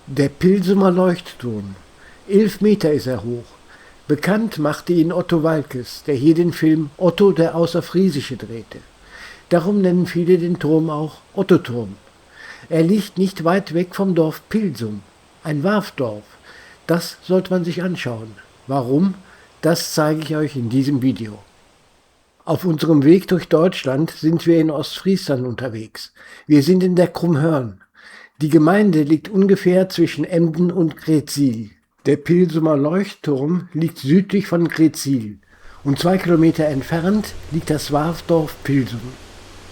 Der Pilsumer Leuchtturm. 11 Meter ist er hoch. Bekannt machte ihn Otto Waalkes, der hier den Film Otto der Außerfriesische drehte. Darum nennen viele den Turm auch Ottoturm. Er liegt nicht weit weg vom Dorf Pilsum, ein Warfdorf. Das sollte man sich anschauen. Warum? Das zeige ich euch in diesem Video. Auf unserem Weg durch Deutschland sind wir in Ostfriesland unterwegs. Wir sind in der Krummhörn. Die Gemeinde liegt ungefähr zwischen Emden und Greetsiel. Der Pilsumer Leuchtturm liegt südlich von Greetsiel und 2 Kilometer entfernt liegt das Warfdorf Pilsum.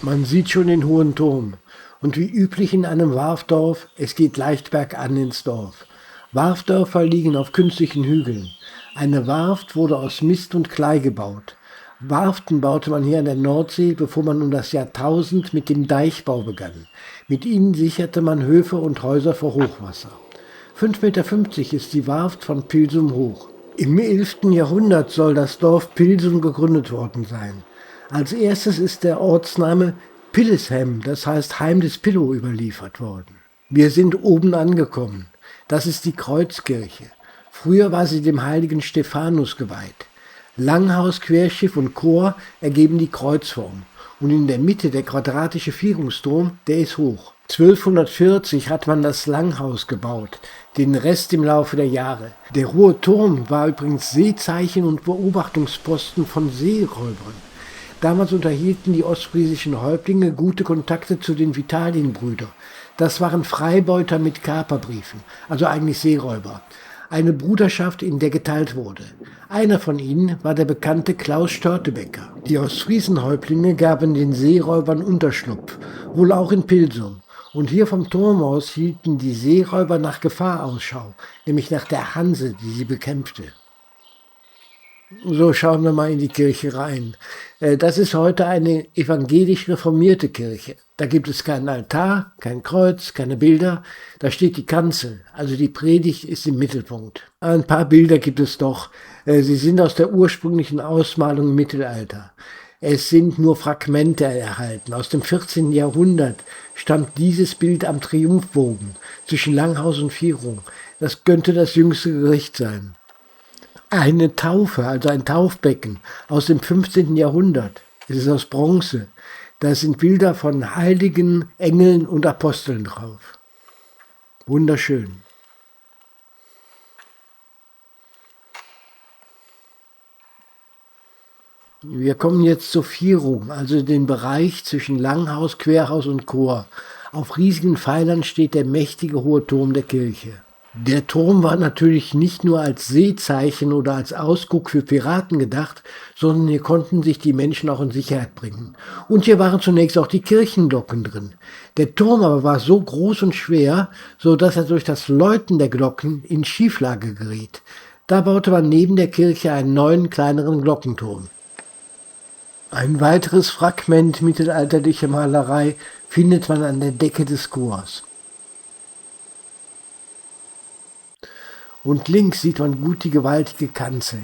Man sieht schon den hohen Turm und wie üblich in einem Warfdorf, es geht leicht bergan ins Dorf. Warfdörfer liegen auf künstlichen Hügeln. Eine Warft wurde aus Mist und Klei gebaut. Warften baute man hier an der Nordsee, bevor man um das Jahrtausend mit dem Deichbau begann. Mit ihnen sicherte man Höfe und Häuser vor Hochwasser. 5,50 Meter ist die Warft von Pilsum hoch. Im 11. Jahrhundert soll das Dorf Pilsum gegründet worden sein. Als erstes ist der Ortsname Pilleshem, das heißt Heim des Pillow, überliefert worden. Wir sind oben angekommen. Das ist die Kreuzkirche. Früher war sie dem heiligen Stephanus geweiht. Langhaus, Querschiff und Chor ergeben die Kreuzform. Und in der Mitte der quadratische Vierungsturm, der ist hoch. 1240 hat man das Langhaus gebaut, den Rest im Laufe der Jahre. Der hohe Turm war übrigens Seezeichen und Beobachtungsposten von Seeräubern. Damals unterhielten die ostfriesischen Häuptlinge gute Kontakte zu den Vitalienbrüdern. Das waren Freibeuter mit Kaperbriefen, also eigentlich Seeräuber. Eine Bruderschaft, in der geteilt wurde. Einer von ihnen war der bekannte Klaus Störtebeker. Die Ostfriesenhäuptlinge gaben den Seeräubern Unterschlupf, wohl auch in Pilsum. Und hier vom Turm aus hielten die Seeräuber nach Gefahr Ausschau, nämlich nach der Hanse, die sie bekämpfte. So, schauen wir mal in die Kirche rein. Das ist heute eine evangelisch reformierte Kirche. Da gibt es keinen Altar, kein Kreuz, keine Bilder. Da steht die Kanzel, also die Predigt ist im Mittelpunkt. Ein paar Bilder gibt es doch. Sie sind aus der ursprünglichen Ausmalung im Mittelalter. Es sind nur Fragmente erhalten. Aus dem 14. Jahrhundert stammt dieses Bild am Triumphbogen zwischen Langhaus und Vierung. Das könnte das jüngste Gericht sein. Eine Taufe, also ein Taufbecken aus dem 15. Jahrhundert. Es ist aus Bronze. Da sind Bilder von Heiligen, Engeln und Aposteln drauf. Wunderschön. Wir kommen jetzt zur Vierung, also den Bereich zwischen Langhaus, Querhaus und Chor. Auf riesigen Pfeilern steht der mächtige hohe Turm der Kirche. Der Turm war natürlich nicht nur als Seezeichen oder als Ausguck für Piraten gedacht, sondern hier konnten sich die Menschen auch in Sicherheit bringen. Und hier waren zunächst auch die Kirchenglocken drin. Der Turm aber war so groß und schwer, so dass er durch das Läuten der Glocken in Schieflage geriet. Da baute man neben der Kirche einen neuen, kleineren Glockenturm. Ein weiteres Fragment mittelalterlicher Malerei findet man an der Decke des Chors. Und links sieht man gut die gewaltige Kanzel.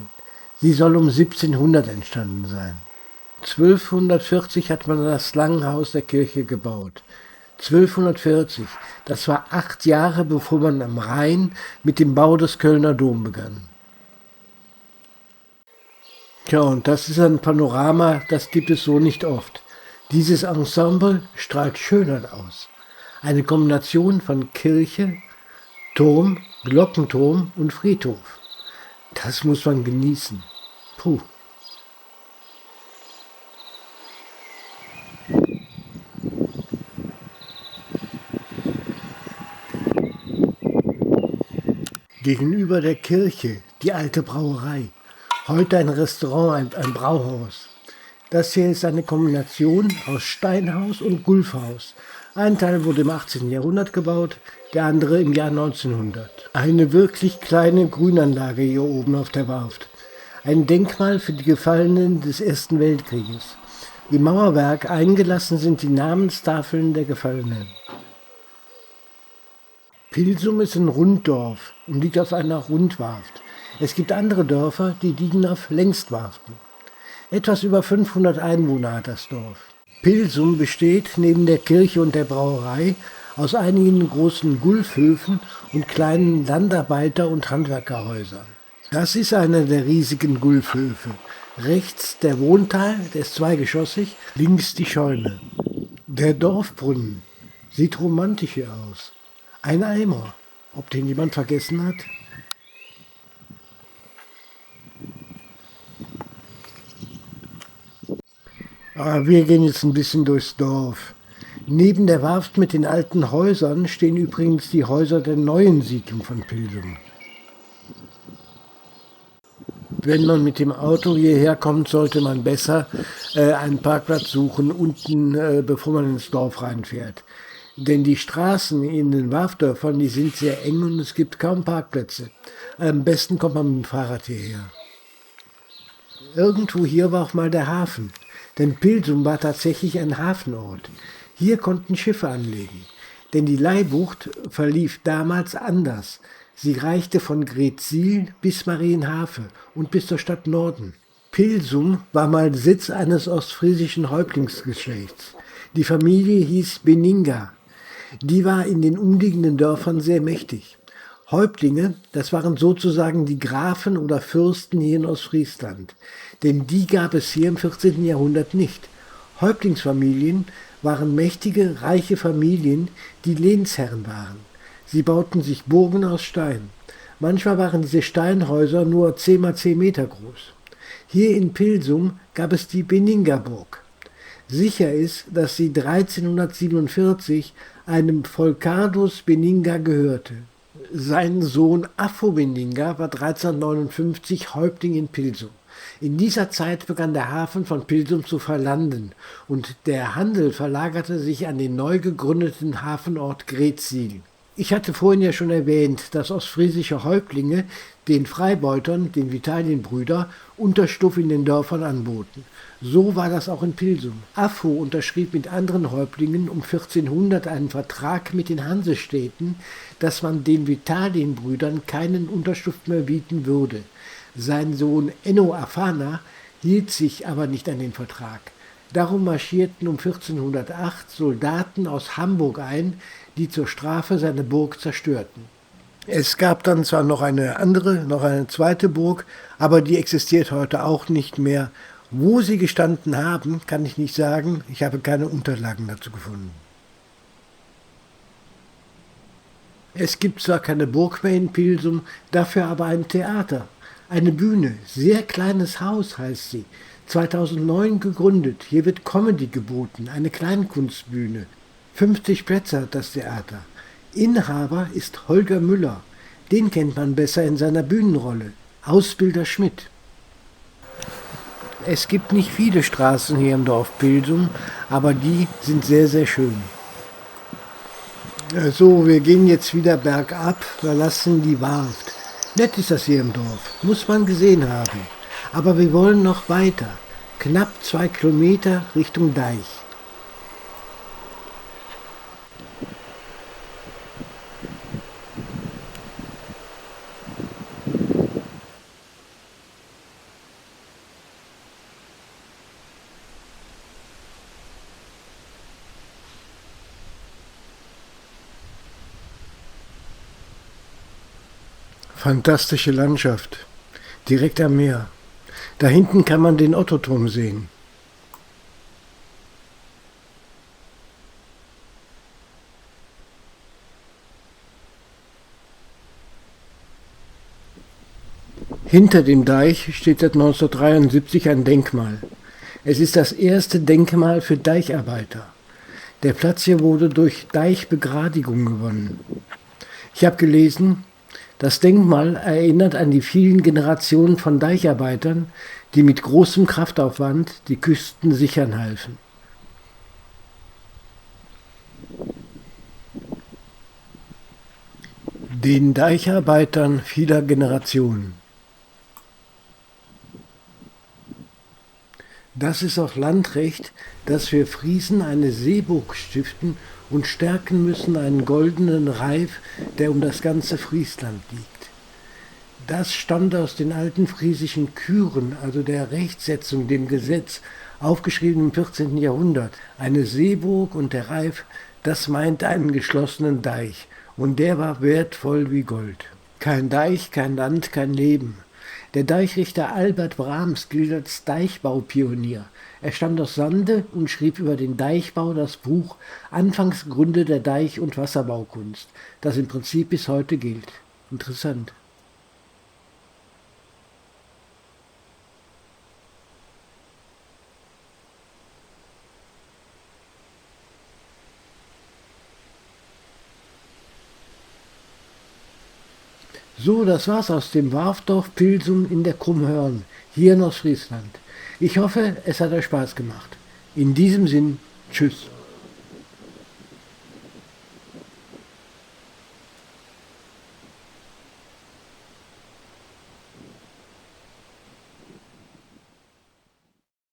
Sie soll um 1700 entstanden sein. 1240 hat man das Langhaus der Kirche gebaut. 1240, das war 8 Jahre bevor man am Rhein mit dem Bau des Kölner Dom begann. Tja, und das ist ein Panorama, das gibt es so nicht oft. Dieses Ensemble strahlt Schönheit aus. Eine Kombination von Kirche, Turm, Glockenturm und Friedhof. Das muss man genießen. Puh. Gegenüber der Kirche die alte Brauerei. Heute ein Restaurant, ein Brauhaus. Das hier ist eine Kombination aus Steinhaus und Gulfhaus. Ein Teil wurde im 18. Jahrhundert gebaut, der andere im Jahr 1900. Eine wirklich kleine Grünanlage hier oben auf der Warft. Ein Denkmal für die Gefallenen des Ersten Weltkrieges. Im Mauerwerk eingelassen sind die Namenstafeln der Gefallenen. Pilsum ist ein Runddorf und liegt auf einer Rundwarft. Es gibt andere Dörfer, die liegen auf Längstwarften. Etwas über 500 Einwohner hat das Dorf. Pilsum besteht neben der Kirche und der Brauerei aus einigen großen Gulfhöfen und kleinen Landarbeiter- und Handwerkerhäusern. Das ist einer der riesigen Gulfhöfe. Rechts der Wohnteil, der ist zweigeschossig, links die Scheune. Der Dorfbrunnen sieht romantisch hier aus. Ein Eimer, ob den jemand vergessen hat? Wir gehen jetzt ein bisschen durchs Dorf. Neben der Warft mit den alten Häusern stehen übrigens die Häuser der neuen Siedlung von Pilsum. Wenn man mit dem Auto hierher kommt, sollte man besser einen Parkplatz suchen unten, bevor man ins Dorf reinfährt. Denn die Straßen in den Warfdörfern, die sind sehr eng und es gibt kaum Parkplätze. Am besten kommt man mit dem Fahrrad hierher. Irgendwo hier war auch mal der Hafen, denn Pilsum war tatsächlich ein Hafenort. Hier konnten Schiffe anlegen, denn die Leihbucht verlief damals anders. Sie reichte von Greetsiel bis Marienhafe und bis zur Stadt Norden. Pilsum war mal Sitz eines ostfriesischen Häuptlingsgeschlechts. Die Familie hieß Beninga. Die war in den umliegenden Dörfern sehr mächtig. Häuptlinge, das waren sozusagen die Grafen oder Fürsten hier in Ostfriesland. Denn die gab es hier im 14. Jahrhundert nicht. Häuptlingsfamilien waren mächtige, reiche Familien, die Lehnsherren waren. Sie bauten sich Burgen aus Stein. Manchmal waren diese Steinhäuser nur 10 mal 10 Meter groß. Hier in Pilsum gab es die Beninga-Burg. Sicher ist, dass sie 1347 einem Volcardus Beninga gehörte. Sein Sohn Affo Beninga war 1359 Häuptling in Pilsum. In dieser Zeit begann der Hafen von Pilsum zu verlanden und der Handel verlagerte sich an den neu gegründeten Hafenort Greetsiel. Ich hatte vorhin ja schon erwähnt, dass ostfriesische Häuptlinge den Freibeutern, den Vitalienbrüder, Unterschlupf in den Dörfern anboten. So war das auch in Pilsum. Affo unterschrieb mit anderen Häuptlingen um 1400 einen Vertrag mit den Hansestädten, dass man den Vitalienbrüdern keinen Unterschlupf mehr bieten würde. Sein Sohn Enno Afana hielt sich aber nicht an den Vertrag. Darum marschierten um 1408 Soldaten aus Hamburg ein, die zur Strafe seine Burg zerstörten. Es gab dann zwar noch eine zweite Burg, aber die existiert heute auch nicht mehr. Wo sie gestanden haben, kann ich nicht sagen. Ich habe keine Unterlagen dazu gefunden. Es gibt zwar keine Burg mehr in Pilsum, dafür aber ein Theater. Eine Bühne, sehr kleines Haus heißt sie. 2009 gegründet. Hier wird Comedy geboten, eine Kleinkunstbühne. 50 Plätze hat das Theater. Inhaber ist Holger Müller. Den kennt man besser in seiner Bühnenrolle. Ausbilder Schmidt. Es gibt nicht viele Straßen hier im Dorf Pilsum, aber die sind sehr, sehr schön. So, wir gehen jetzt wieder bergab, verlassen die Warft. Nett ist das hier im Dorf, muss man gesehen haben. Aber wir wollen noch weiter, knapp 2 Kilometer Richtung Deich. Fantastische Landschaft, direkt am Meer. Da hinten kann man den Ottoturm sehen. Hinter dem Deich steht seit 1973 ein Denkmal. Es ist das erste Denkmal für Deicharbeiter. Der Platz hier wurde durch Deichbegradigung gewonnen. Ich habe gelesen, das Denkmal erinnert an die vielen Generationen von Deicharbeitern, die mit großem Kraftaufwand die Küsten sichern halfen. Den Deicharbeitern vieler Generationen. Das ist auch Landrecht, dass wir Friesen eine Seeburg stiften und stärken müssen einen goldenen Reif, der um das ganze Friesland liegt. Das stammt aus den alten friesischen Küren, also der Rechtsetzung, dem Gesetz, aufgeschrieben im 14. Jahrhundert. Eine Seeburg und der Reif Das meint einen geschlossenen Deich, und der war wertvoll wie Gold. Kein Deich, kein Land, kein Leben. Der Deichrichter Albert Brahms gilt als Deichbaupionier. Er stammt aus Sande und schrieb über den Deichbau das Buch Anfangsgründe der Deich- und Wasserbaukunst, das im Prinzip bis heute gilt. Interessant. So, das war's aus dem Warfdorf Pilsum in der Krummhörn, hier in Ostfriesland. Ich hoffe, es hat euch Spaß gemacht. In diesem Sinn, tschüss.